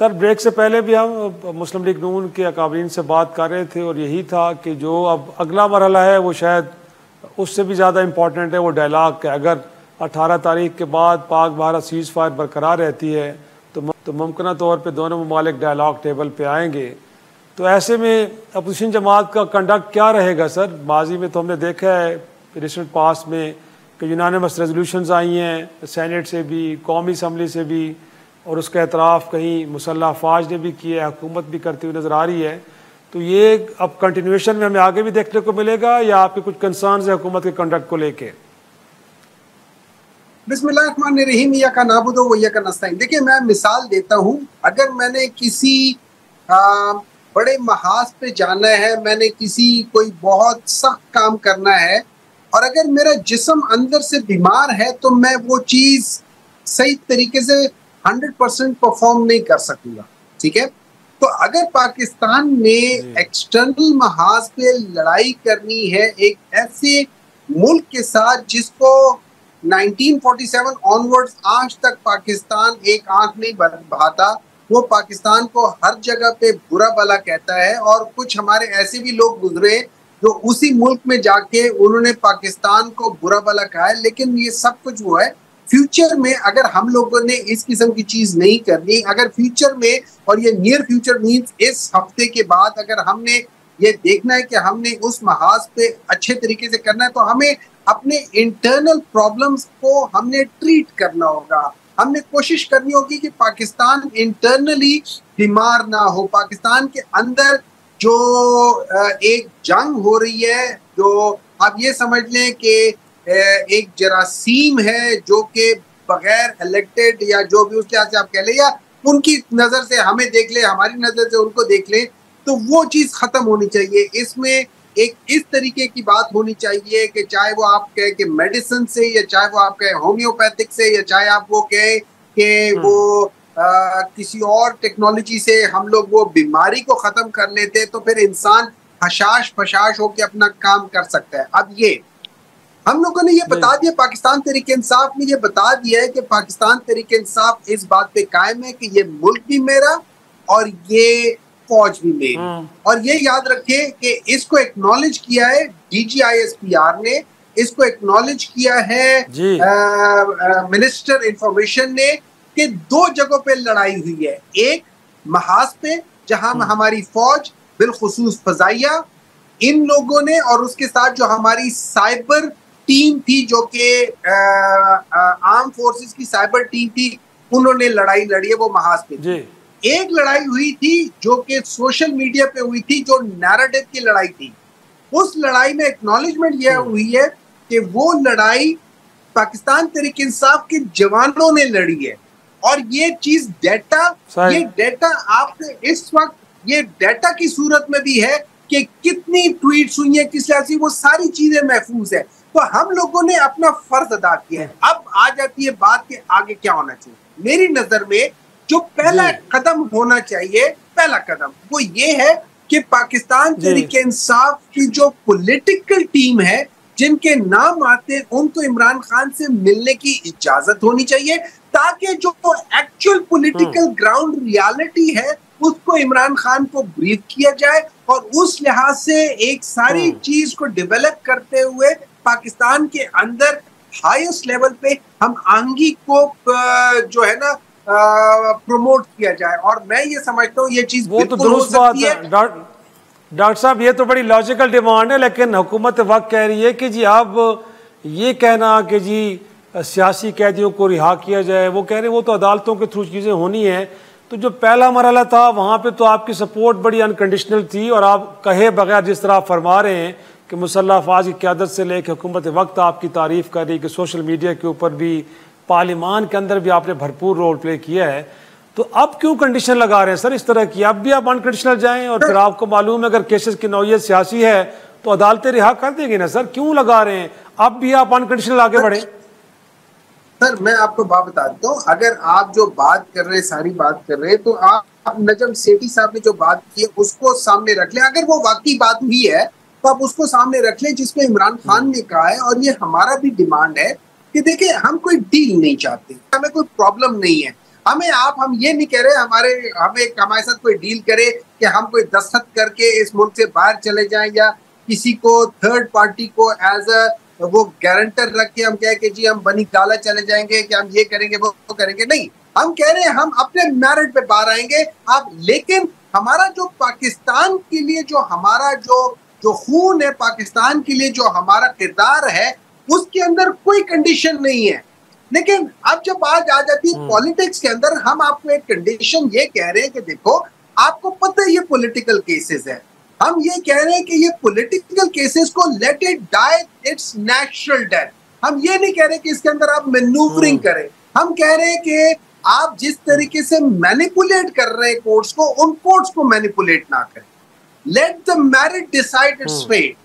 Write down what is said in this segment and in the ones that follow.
Sir break से पहले भी हम मुस्लिम लीग नून के अकाबरीन से बात कर रहे थे और यही था कि जो अब अगला मरहला है वो शायद उससे भी ज़्यादा इम्पॉर्टेंट है, वो डायलाग का। अगर 18 तारीख के बाद पाक भारत सीज़ फायर बरकरार रहती है तो मुमकिन तौर पर दोनों ममालिक डायलाग टेबल पर आएंगे। तो ऐसे में अपोजिशन जमात का कंडक्ट क्या रहेगा सर? माजी में तो हमने देखा है रिसेंट पास में कि यूनानिमस रेजोल्यूशंस आई हैं सेनेट से भी, कौमी असम्बली से भी, और उसका एतराफ़ कहीं मुसल्लह अफवाज ने भी किया है, हुकूमत भी करती हुई नज़र आ रही है। तो ये अब कंटिन्यूएशन में हमें आगे भी देखने को मिलेगा या आपके कुछ कंसर्न्स है हुकूमत के कंडक्ट को लेके? बिस्मिल्लाहिर्रहमानिर्रहीम, या का नाबुदो व या का नस्ताइन। देखिए, मैं मिसाल देता हूँ। अगर मैंने किसी बड़े महाज पे जाना है, मैंने किसी कोई बहुत सख्त काम करना है, और अगर मेरा जिस्म अंदर से बीमार है तो मैं वो चीज सही तरीके से 100% परफॉर्म नहीं कर सकूंगा। ठीक है, तो अगर पाकिस्तान ने एक्सटर्नल महाज पे लड़ाई करनी है एक ऐसे मुल्क के साथ जिसको 1947 ऑनवर्ड्स आज तक पाकिस्तान एक आंख नहीं बहाता, वो पाकिस्तान को हर जगह पे बुरा भला कहता है, और कुछ हमारे ऐसे भी लोग गुजरे जो उसी मुल्क में जाके उन्होंने पाकिस्तान को बुरा भला कहा है। लेकिन ये सब कुछ वो है, फ्यूचर में अगर हम लोगों ने इस किस्म की चीज नहीं करनी, अगर फ्यूचर में, और ये नियर फ्यूचर मीन्स इस हफ्ते के बाद, अगर हमने ये देखना है कि हमने उस महाज पे अच्छे तरीके से करना है, तो हमें अपने इंटरनल प्रॉब्लम्स को हमने ट्रीट करना होगा। हमने कोशिश करनी होगी कि पाकिस्तान इंटरनली बीमार ना हो। पाकिस्तान के अंदर जो एक जंग हो रही है, जो आप ये समझ लें कि एक जरासीम है जो कि बगैर इलेक्टेड या जो भी उसके से आप कह ले, या उनकी नजर से हमें देख ले, हमारी नजर से उनको देख ले, तो वो चीज खत्म होनी चाहिए। इसमें एक इस तरीके की बात होनी चाहिए कि चाहे वो आप कहे कि मेडिसिन से, या चाहे वो आप कहे होम्योपैथिक से, या चाहे आप वो कहे कि वो किसी और टेक्नोलॉजी से हम लोग वो बीमारी को खत्म कर लेते, तो फिर इंसान हशाश फशाश होकर अपना काम कर सकता है। अब ये हम लोगों ने ये बता दिया, पाकिस्तान तहरीक इंसाफ ने ये बता दिया है कि पाकिस्तान तहरीक इंसाफ इस बात पे कायम है कि ये मुल्क भी मेरा और ये फौज भी मेरी। और ये याद रखे कि इसको एक्नॉलेज किया है DGISPR ने, इसको एक्नॉलेज किया है मिनिस्टर इंफॉर्मेशन ने, कि 2 जगहों पे लड़ाई हुई है। एक महाज पे जहां हमारी फौज बिलखुसूस फजाइया इन लोगों ने, और उसके साथ जो हमारी साइबर टीम थी, जो कि आर्म फोर्सेस की साइबर टीम थी, उन्होंने लड़ाई लड़ी है वो महाज पे। एक लड़ाई हुई थी जो कि सोशल मीडिया पे हुई थी, जो नैरेटिव की लड़ाई थी। उस लड़ाई में एक्नॉलेजमेंट यह हुई है कि वो लड़ाई पाकिस्तान तहरीक इंसाफ के जवानों ने लड़ी है। और ये चीज डेटा आपने इस वक्त ये डेटा की सूरत में भी है कि कितनी ट्वीट्स हुई है, किस तरह से, वो सारी चीजें महफूज है। तो हम लोगों ने अपना फर्ज अदा किया है। अब आ जाती है बात कि आगे क्या होना चाहिए। मेरी नजर में जो पहला कदम होना चाहिए, पहला कदम वो ये है कि पाकिस्तान तहरीक इंसाफ की जो पॉलिटिकल टीम है, जिनके नाम आते हैं, उनको इमरान खान से मिलने की इजाजत होनी चाहिए, ताकि जो एक्चुअल पॉलिटिकल ग्राउंड रियलिटी है उसको इमरान खान को ब्रीफ किया जाए, और उस लिहाज से एक सारी चीज को डेवलप करते हुए पाकिस्तान के अंदर हाईएस्ट लेवल पे हम आंगी को जो है ना प्रमोट किया जाए। और मैं ये समझता हूँ ये चीज बिल्कुल हो सकती है। डॉक्टर साहब, ये तो बड़ी लॉजिकल डिमांड है, लेकिन हुकूमत वक्त कह रही है कि जी आप ये कहना कि जी सियासी कैदियों को रिहा किया जाए, वो कह रहे हैं वो तो अदालतों के थ्रू चीज़ें होनी है। तो जो पहला मरहला था वहाँ पे तो आपकी सपोर्ट बड़ी अनकंडीशनल थी, और आप कहे बगैर जिस तरह आप फरमा रहे हैं कि मुसल्लह अफवाज की क़यादत से लेकर हुकूमत वक्त आपकी तारीफ़ कर रही, कि सोशल मीडिया के ऊपर भी, पार्लियामान के अंदर भी आपने भरपूर रोल प्ले किया है, तो अब क्यों कंडीशन लगा रहे हैं सर इस तरह की? अब भी आप अनकंडीशनल जाएं, और फिर आपको मालूम है अगर केसेस की नौयत सियासी है तो अदालतें रिहा कर देंगी ना सर, क्यों लगा रहे हैं? अब भी आप अनकंडीशनल आगे बढ़े। सर मैं आपको बात बता देता हूँ, अगर आप जो बात कर रहे हैं, सारी बात कर रहे हैं, तो आप नजम सेठी साहब ने जो बात की है उसको सामने रख लें। अगर वो वाकई बात हुई है तो आप उसको सामने रख लें, जिसको इमरान खान ने कहा है, और ये हमारा भी डिमांड है कि देखिए हम कोई डील नहीं चाहते, हमें कोई प्रॉब्लम नहीं है। हम ये नहीं कह रहे हमारे साथ कोई डील करे कि हम कोई दस्तखत करके इस मुल्क से बाहर चले जाएं, या किसी को थर्ड पार्टी को एज अ वो गारंटर रख के हम कहे कि जी हम बनी गाला चले जाएंगे, कि हम ये करेंगे वो करेंगे। नहीं, हम कह रहे हैं हम अपने मेरिट पे बाहर आएंगे आप, लेकिन हमारा जो पाकिस्तान के लिए जो हमारा जो खून है, पाकिस्तान के लिए जो हमारा किरदार है, उसके अंदर कोई कंडीशन नहीं है। लेकिन अब जब आज आ जाती है पॉलिटिक्स के अंदर, हम आपको एक कंडीशन ये कह रहे हैं कि देखो आपको पता है ये पॉलिटिकल केसेस है, हम ये कह रहे हैं कि ये पॉलिटिकल केसेस को let it die its natural death. हम ये नहीं कह रहे कि इसके अंदर आप मैन्यूवरिंग करें, हम कह रहे हैं कि आप जिस तरीके से मैनिपुलेट कर रहे हैं कोर्ट्स को, उन कोर्ट्स को मैनिपुलेट ना करें। Let the merit decide its fate,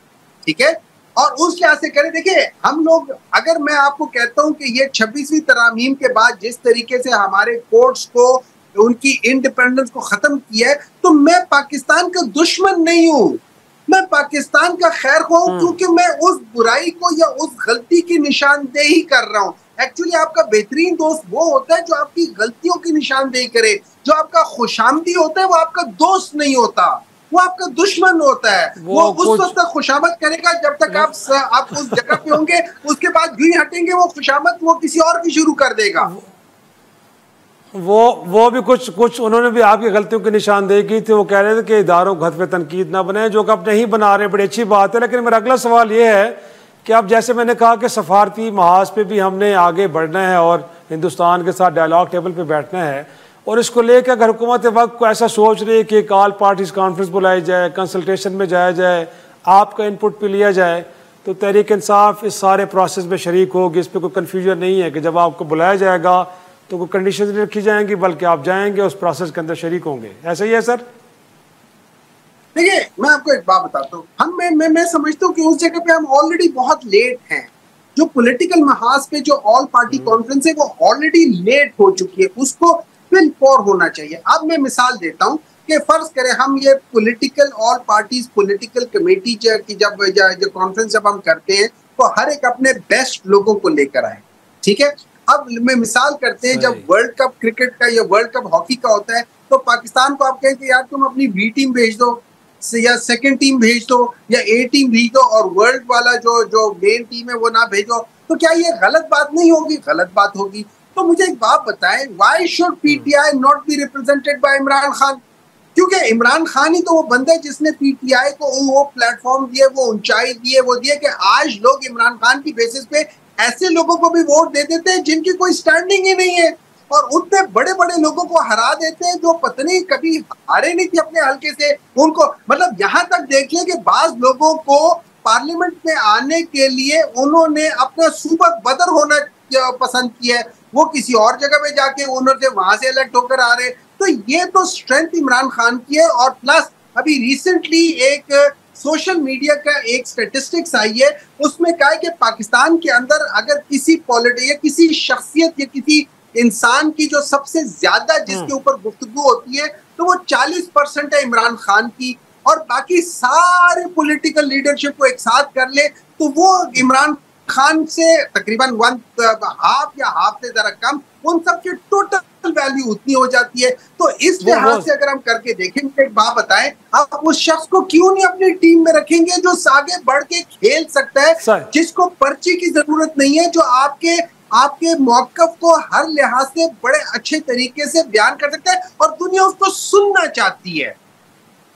ठीक है, और उस लिहाज से करें। देखिए हम लोग, अगर मैं आपको कहता हूं कि ये 26वीं तरमीम के बाद जिस तरीके से हमारे कोर्ट्स को उनकी इंडिपेंडेंस को खत्म किया है, तो मैं पाकिस्तान का दुश्मन नहीं हूं, मैं पाकिस्तान का खैर हूं, क्योंकि मैं उस बुराई को या उस गलती की निशानदेही कर रहा हूं। एक्चुअली आपका बेहतरीन दोस्त वो होता है जो आपकी गलतियों की निशानदेही करे, जो आपका खुशामदी होता है वो आपका दोस्त नहीं होता, वो आपका दुश्मन होता है। वो उस वक्त तक खुशामद करेगा जब तक आप उस जगह पे होंगे, उसके बाद भी हटेंगे वो खुशामद वो किसी और की शुरू कर देगा। वो भी कुछ उन्होंने भी आपकी गलतियों की निशानदेही की थी। वो कह रहे थे कि इदारों घर पे तनकीद ना बनाए, जो कि आप नहीं बना रहे, बड़ी अच्छी बात है। लेकिन मेरा अगला सवाल ये है कि अब जैसे मैंने कहा कि सफारती महाज पे भी हमने आगे बढ़ना है और हिंदुस्तान के साथ डायलॉग टेबल पे बैठना है, और इसको लेकर अगर हुकूमत वक्त को ऐसा सोच रही है कि एक ऑल पार्टीज कॉन्फ्रेंस बुलाई जाए, कंसल्टेशन में जाया जाए, आपका इनपुट भी लिया जाए, तो तहरीक इंसाफ इस सारे प्रोसेस में शरीक होगी। इस पर कोई कन्फ्यूजन नहीं है कि जब आपको बुलाया जाएगा तो कोई कंडीशन नहीं रखी जाएंगी, बल्कि आप जाएंगे उस प्रोसेस के अंदर शरीक होंगे। ऐसा ही है सर? देखिए मैं आपको एक बात बताता हूँ, मैं समझता हूँ कि उस जगह पे हम ऑलरेडी बहुत लेट हैं। जो पॉलिटिकल महाज पे जो ऑल पार्टी कॉन्फ्रेंस है वो ऑलरेडी लेट हो चुकी है, उसको फिल फॉर होना चाहिए। अब मैं मिसाल देता हूँ कि फर्ज करें हम ये political all parties political committee जब कॉन्फ्रेंस जब हम करते हैं तो हर एक अपने बेस्ट लोगों को लेकर आए, ठीक है। अब मैं मिसाल करते हैं जब वर्ल्ड कप क्रिकेट का या वर्ल्ड कप हॉकी का होता है, तो पाकिस्तान को आप कहें कि यार तुम अपनी बी टीम भेज दो या सेकंड टीम भेज दो या ए टीम भेज दो, और वर्ल्ड वाला जो मेन टीम है वो ना भेजो, तो क्या ये गलत बात नहीं होगी? गलत बात होगी। तो मुझे एक बात बताएं, why should PTI not be represented by Imran Khan? क्योंकि इमरान खान ही तो वो बंदा है जिसने पीटीआई को वो प्लेटफॉर्म दिए, वो ऊंचाई दिए, वो दिए कि आज लोग इमरान खान की बेसिस पे ऐसे लोगों को भी वोट दे देते हैं जिनकी कोई स्टैंडिंग ही नहीं है, और उतने बड़े बड़े लोगों को हरा देते हैं जो पत्नी कभी हारे नहीं थी अपने हल्के से। उनको मतलब यहाँ तक देख लें कि बाज लोगों को पार्लियामेंट में आने के लिए उन्होंने अपना सूबा बदर होना पसंद किया है, वो किसी और जगह पे जाके उन्होंने वहां से इलेक्ट होकर आ रहे। तो ये तो स्ट्रेंथ इमरान खान की है। और प्लस अभी रिसेंटली एक सोशल मीडिया का एक स्टेटिस्टिक्स आई है, उसमें कहा है कि पाकिस्तान के अंदर अगर किसी पॉलिटिक्स या किसी शख्सियत या किसी इंसान की जो सबसे ज्यादा जिसके ऊपर गुफ्तगू होती है तो वो 40% है इमरान खान की, और बाकी सारे पॉलिटिकल लीडरशिप को एक साथ कर ले तो वो इमरान खान से तकरीबन हाफ से जरा कम, उन सब की टोटल वैल्यू उतनी हो जाती है। तो इस लिहाज से अगर हम करके देखेंगे, एक बात बताएं, आप उस शख्स को क्यों नहीं अपनी टीम में रखेंगे जो आगे बढ़ के खेल सकता है, जिसको पर्ची की जरूरत नहीं है, जो आपके मौकफ को हर लिहाज से बड़े अच्छे तरीके से बयान कर सकता है और दुनिया उसको सुनना चाहती है।